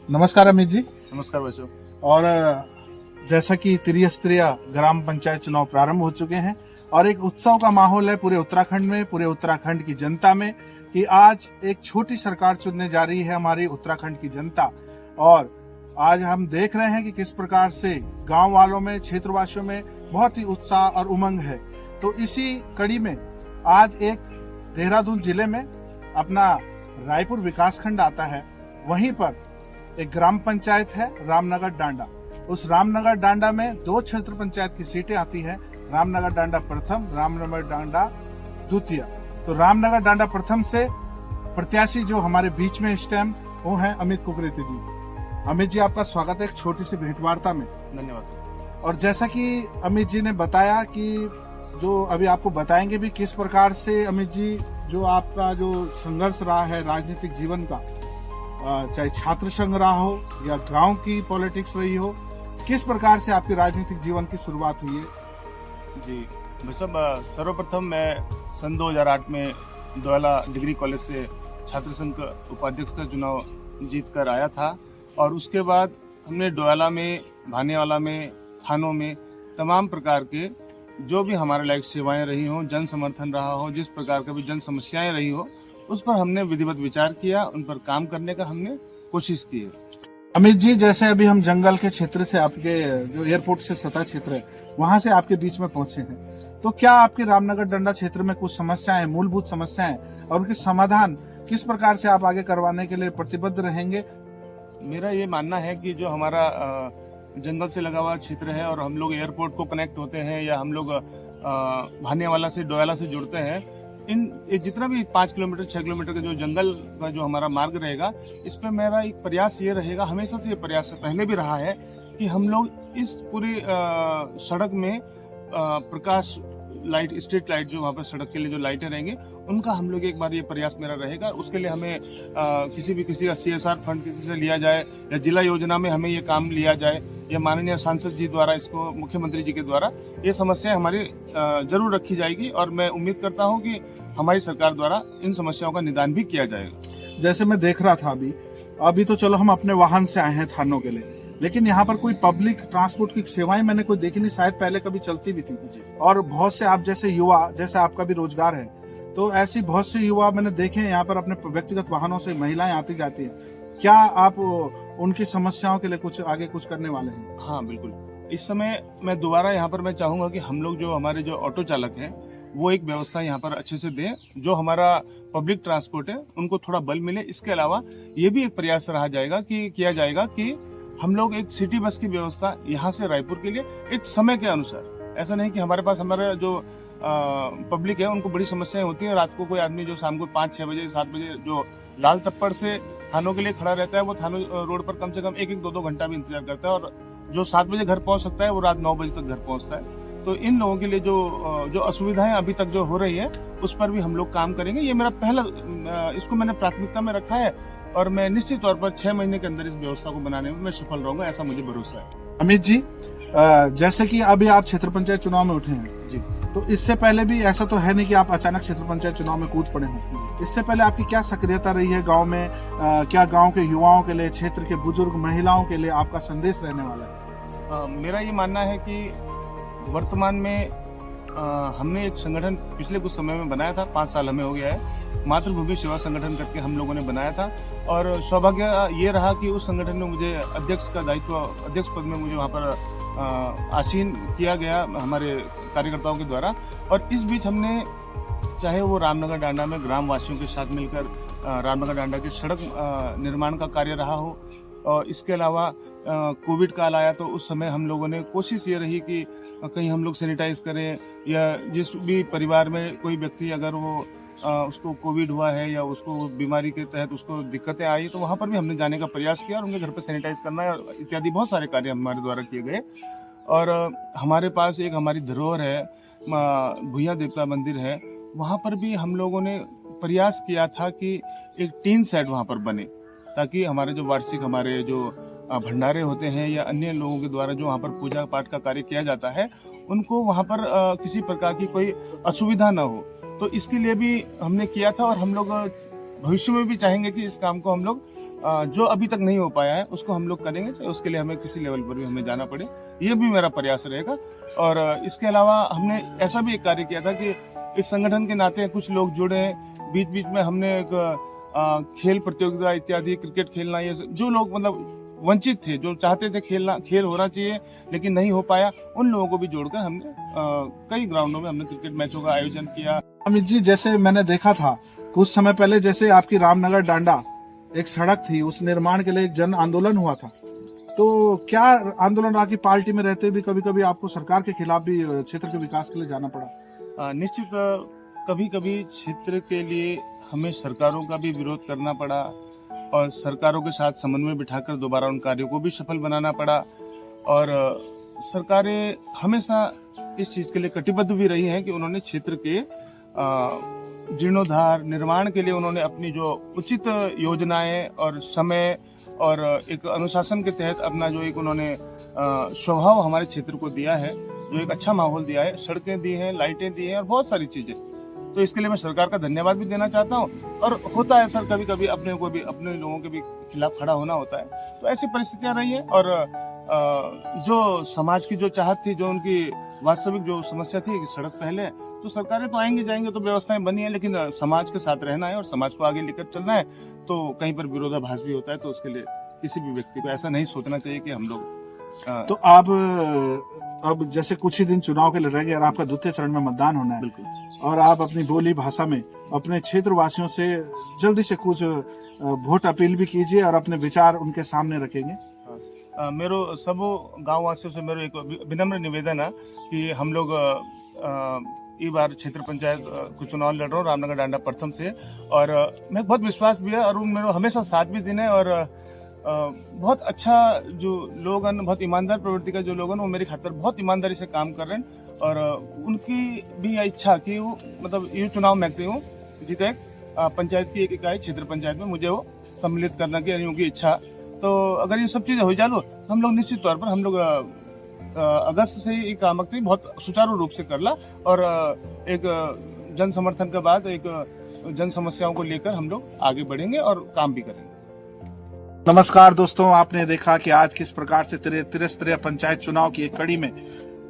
नमस्कार अमित जी। नमस्कार बच्चों। और जैसा कि त्रिस्तरीय ग्राम पंचायत चुनाव प्रारंभ हो चुके हैं और एक उत्सव का माहौल है पूरे उत्तराखंड में, पूरे उत्तराखंड की जनता में कि आज एक छोटी सरकार चुनने जा रही है हमारी उत्तराखंड की जनता। और आज हम देख रहे हैं कि किस प्रकार से गांव वालों में, क्षेत्रवासियों में बहुत ही उत्साह और उमंग है। तो इसी कड़ी में आज एक देहरादून जिले में अपना रायपुर विकासखंड आता है, वहीं पर एक ग्राम पंचायत है रामनगर डांडा। उस रामनगर डांडा में 2 क्षेत्र पंचायत की सीटें आती हैं, रामनगर डांडा प्रथम, रामनगर डांडा द्वितीय। तो रामनगर डांडा प्रथम से प्रत्याशी जो हमारे बीच में इस टाइम वो है अमित कुकरेती जी। अमित जी, आपका स्वागत है एक छोटी सी भेंटवार्ता में। धन्यवाद सर। और जैसा कि अमित जी ने बताया कि जो अभी आपको बताएंगे भी किस प्रकार से अमित जी जो आपका जो संघर्ष रहा है राजनीतिक जीवन का, चाहे छात्र संघ रहा हो या गांव की पॉलिटिक्स रही हो, किस प्रकार से आपके राजनीतिक जीवन की शुरुआत हुई है? जी भाई साहब, सर्वप्रथम मैं सन 2008 में डोयाला डिग्री कॉलेज से छात्र संघ उपाध्यक्ष का चुनाव जीत कर आया था। और उसके बाद हमने डोयाला में, भानेवाला में, थानों में तमाम प्रकार के जो भी हमारे लायक सेवाएं रही हों, जन समर्थन रहा हो, जिस प्रकार का भी जन समस्याएं रही हो, उस पर हमने विधिवत विचार किया, उन पर काम करने का हमने कोशिश की है। अमित जी, जैसे अभी हम जंगल के क्षेत्र से आपके जो एयरपोर्ट से सटा क्षेत्र है वहां से आपके बीच में पहुंचे हैं, तो क्या आपके रामनगर डंडा क्षेत्र में कुछ समस्याएं, मूलभूत समस्याएं और उनके समाधान किस प्रकार से आप आगे करवाने के लिए प्रतिबद्ध रहेंगे? मेरा ये मानना है कि जो हमारा जंगल से लगा हुआ क्षेत्र है और हम लोग एयरपोर्ट को कनेक्ट होते हैं या हम लोग भानेवाला से डोयाला से जुड़ते हैं, ये जितना भी 5 किलोमीटर 6 किलोमीटर का जो जंगल का जो हमारा मार्ग रहेगा, इस पर मेरा एक प्रयास ये रहेगा, हमेशा से ये प्रयास पहले भी रहा है कि हम लोग इस पूरी सड़क में प्रकाश लाइट, स्ट्रीट लाइट जो वहाँ पर सड़क के लिए जो लाइटें रहेंगी, उनका हम लोग एक बार ये प्रयास मेरा रहेगा। उसके लिए हमें किसी का CSR फंड किसी से लिया जाए या जिला योजना में हमें ये काम लिया जाए या माननीय सांसद जी द्वारा, इसको मुख्यमंत्री जी के द्वारा ये समस्याएं हमारी जरूर रखी जाएगी। और मैं उम्मीद करता हूँ कि हमारी सरकार द्वारा इन समस्याओं का निदान भी किया जाएगा। जैसे मैं देख रहा था अभी तो चलो हम अपने वाहन से आए हैं थानों के लिए, लेकिन यहाँ पर कोई पब्लिक ट्रांसपोर्ट की सेवाएं मैंने कोई देखी नहीं, शायद पहले कभी चलती भी थी। और बहुत से आप जैसे युवा, जैसे आपका भी रोजगार है, तो ऐसी बहुत से युवा मैंने देखे हैं यहाँ पर अपने व्यक्तिगत वाहनों से महिलाएं आती जाती हैं। क्या आप उनकी समस्याओं के लिए कुछ आगे कुछ करने वाले हैं? हाँ बिल्कुल। इस समय मैं दोबारा यहाँ पर मैं चाहूँगा कि हम लोग जो हमारे जो ऑटो चालक हैं वो एक व्यवस्था यहाँ पर अच्छे से दें, जो हमारा पब्लिक ट्रांसपोर्ट है उनको थोड़ा बल मिले। इसके अलावा ये भी एक प्रयास रहा जाएगा कि किया जाएगा कि हम लोग एक सिटी बस की व्यवस्था यहाँ से रायपुर के लिए एक समय के अनुसार, ऐसा नहीं कि हमारे पास हमारे जो पब्लिक है उनको बड़ी समस्याएं होती है। रात को कोई आदमी जो शाम को 5-6 बजे 7 बजे जो लाल तप्पड़ से थानों के लिए खड़ा रहता है, वो थानों रोड पर कम से कम 1-2 घंटा भी इंतजार करता है, और जो 7 बजे घर पहुंच सकता है वो रात 9 बजे तक घर पहुंचता है। तो इन लोगों के लिए जो असुविधाएं अभी तक जो हो रही है उस पर भी हम लोग काम करेंगे। ये मेरा पहला, इसको मैंने प्राथमिकता में रखा है और मैं निश्चित तौर पर 6 महीने के अंदर इस व्यवस्था को बनाने में मैं सफल रहूंगा, ऐसा मुझे भरोसा है। अमित जी, जैसे कि अभी आप क्षेत्र पंचायत चुनाव में उठे हैं जी, तो इससे पहले भी ऐसा तो है नहीं कि आप अचानक क्षेत्र पंचायत चुनाव में कूद पड़े हों। इससे पहले आपकी क्या सक्रियता रही है गांव में? क्या गांव के युवाओं के लिए, क्षेत्र के बुजुर्ग महिलाओं के लिए आपका संदेश रहने वाला है? मेरा ये मानना है कि वर्तमान में हमने एक संगठन पिछले कुछ समय में बनाया था, 5 साल हमें हो गया है, मातृभूमि सेवा संगठन करके हम लोगों ने बनाया था। और सौभाग्य ये रहा कि उस संगठन में मुझे अध्यक्ष का दायित्व, अध्यक्ष पद में मुझे वहाँ पर आसीन किया गया हमारे कार्यकर्ताओं के द्वारा। और इस बीच हमने, चाहे वो रामनगर डांडा में ग्राम वासियों के साथ मिलकर रामनगर डांडा की सड़क निर्माण का कार्य रहा हो, और इसके अलावा कोविड काल आया तो उस समय हम लोगों ने कोशिश ये रही कि कहीं हम लोग सैनिटाइज करें, या जिस भी परिवार में कोई व्यक्ति अगर वो उसको कोविड हुआ है या उसको बीमारी के तहत उसको दिक्कतें आई, तो वहाँ पर भी हमने जाने का प्रयास किया और उनके घर पर सैनिटाइज करना इत्यादि बहुत सारे कार्य हमारे द्वारा किए गए। और हमारे पास एक हमारी धरोहर है, भुइया देवता मंदिर है, वहाँ पर भी हम लोगों ने प्रयास किया था कि एक टीन सेट वहाँ पर बने, ताकि हमारे जो वार्षिक हमारे जो भंडारे होते हैं या अन्य लोगों के द्वारा जो वहाँ पर पूजा पाठ का कार्य किया जाता है, उनको वहाँ पर किसी प्रकार की कोई असुविधा न हो। तो इसके लिए भी हमने किया था और हम लोग भविष्य में भी चाहेंगे कि इस काम को हम लोग जो अभी तक नहीं हो पाया है उसको हम लोग करेंगे, चाहे उसके लिए हमें किसी लेवल पर भी हमें जाना पड़े। ये भी मेरा प्रयास रहेगा। और इसके अलावा हमने ऐसा भी एक कार्य किया था कि इस संगठन के नाते कुछ लोग जुड़े हैं, बीच बीच में हमने एक खेल प्रतियोगिता इत्यादि, क्रिकेट खेलना, ये जो लोग मतलब वंचित थे, जो चाहते थे खेल होना चाहिए लेकिन नहीं हो पाया, उन लोगों को भी जोड़कर हमने कई ग्राउंडों में हमने क्रिकेट मैचों का आयोजन किया। अमित जी, जैसे मैंने देखा था कुछ समय पहले, जैसे आपकी रामनगर डांडा एक सड़क थी, उस निर्माण के लिए एक जन आंदोलन हुआ था, तो क्या आंदोलन रहा कि पार्टी में रहते हुए भी कभी कभी आपको सरकार के खिलाफ भी क्षेत्र के विकास के लिए जाना पड़ा? निश्चित कभी कभी क्षेत्र के लिए हमें सरकारों का भी विरोध करना पड़ा और सरकारों के साथ समन्वय बिठाकर दोबारा उन कार्यों को भी सफल बनाना पड़ा। और सरकारें हमेशा इस चीज़ के लिए कटिबद्ध भी रही हैं कि उन्होंने क्षेत्र के जीर्णोद्धार निर्माण के लिए उन्होंने अपनी जो उचित योजनाएं और समय और एक अनुशासन के तहत अपना जो एक उन्होंने स्वभाव हमारे क्षेत्र को दिया है, जो एक अच्छा माहौल दिया है, सड़कें दी हैं, लाइटें दी हैं और बहुत सारी चीज़ें। तो इसके लिए मैं सरकार का धन्यवाद भी देना चाहता हूँ। और होता है सर, कभी कभी अपने लोगों के भी खिलाफ खड़ा होना होता है, तो ऐसी परिस्थितियां रही है। और जो समाज की जो चाहत थी, जो उनकी वास्तविक जो समस्या थी कि सड़क पहले, तो सरकारें तो आएंगी जाएंगे, तो व्यवस्थाएं बनी है, लेकिन समाज के साथ रहना है और समाज को आगे लेकर चलना है। तो कहीं पर विरोधाभास भी होता है, तो उसके लिए किसी भी व्यक्ति को ऐसा नहीं सोचना चाहिए कि हम लोग तो आप अब जैसे कुछ ही दिन चुनाव के लिए रह गए और आपका द्वितीय चरण में मतदान होना है, बिल्कुल, और आप अपनी बोली भाषा में अपने क्षेत्र वासियों से जल्दी से कुछ वोट अपील भी कीजिए और अपने विचार उनके सामने रखेंगे। मेरो सब गांव वासियों से मेरा एक विनम्र निवेदन है कि हम लोग इस बार क्षेत्र पंचायत को चुनाव लड़ रहा हूँ रामनगर डांडा प्रथम से, और मैं बहुत विश्वास भी है और उन मेरे हमेशा साथ भी देने, और बहुत अच्छा जो लोग हैं, बहुत ईमानदार प्रवृत्ति का जो लोग हैं, वो मेरी खातिर बहुत ईमानदारी से काम कर रहे हैं। और उनकी भी यह इच्छा कि वो मतलब ये चुनाव मैं हूँ जीते पंचायत की एक इकाई क्षेत्र पंचायत में मुझे वो सम्मिलित करना की उनकी इच्छा। तो अगर ये सब चीज़ें हो जाए, हम लोग निश्चित तौर पर हम लोग अगस्त से ही काम बहुत सुचारू रूप से करला, और एक जन समर्थन के बाद एक जन समस्याओं को लेकर हम लोग आगे बढ़ेंगे और काम भी करेंगे। नमस्कार दोस्तों, आपने देखा कि आज किस प्रकार से त्रिस्तरीय पंचायत चुनाव की एक कड़ी में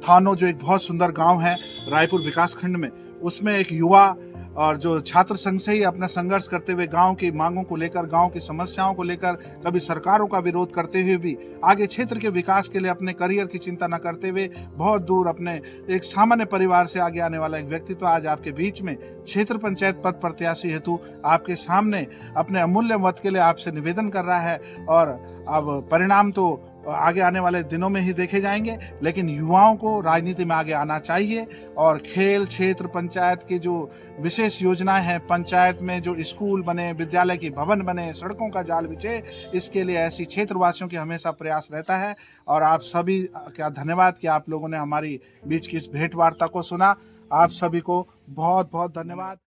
थानो, जो एक बहुत सुंदर गांव है रायपुर विकास खंड में, उसमें एक युवा और जो छात्र संघ से ही अपना संघर्ष करते हुए गांव की मांगों को लेकर, गांव की समस्याओं को लेकर, कभी सरकारों का विरोध करते हुए भी आगे क्षेत्र के विकास के लिए अपने करियर की चिंता न करते हुए बहुत दूर अपने एक सामान्य परिवार से आगे आने वाला एक व्यक्तित्व आज आपके बीच में क्षेत्र पंचायत पद प्रत्याशी हेतु आपके सामने अपने अमूल्य मत के लिए आपसे निवेदन कर रहा है। और अब परिणाम तो आगे आने वाले दिनों में ही देखे जाएंगे, लेकिन युवाओं को राजनीति में आगे आना चाहिए और खेल क्षेत्र पंचायत की जो विशेष योजनाएं हैं, पंचायत में जो स्कूल बने, विद्यालय की भवन बने, सड़कों का जाल बिछे, इसके लिए ऐसी क्षेत्रवासियों की हमेशा प्रयास रहता है। और आप सभी का धन्यवाद कि आप लोगों ने हमारी बीच की इस भेंट वार्ता को सुना। आप सभी को बहुत बहुत धन्यवाद।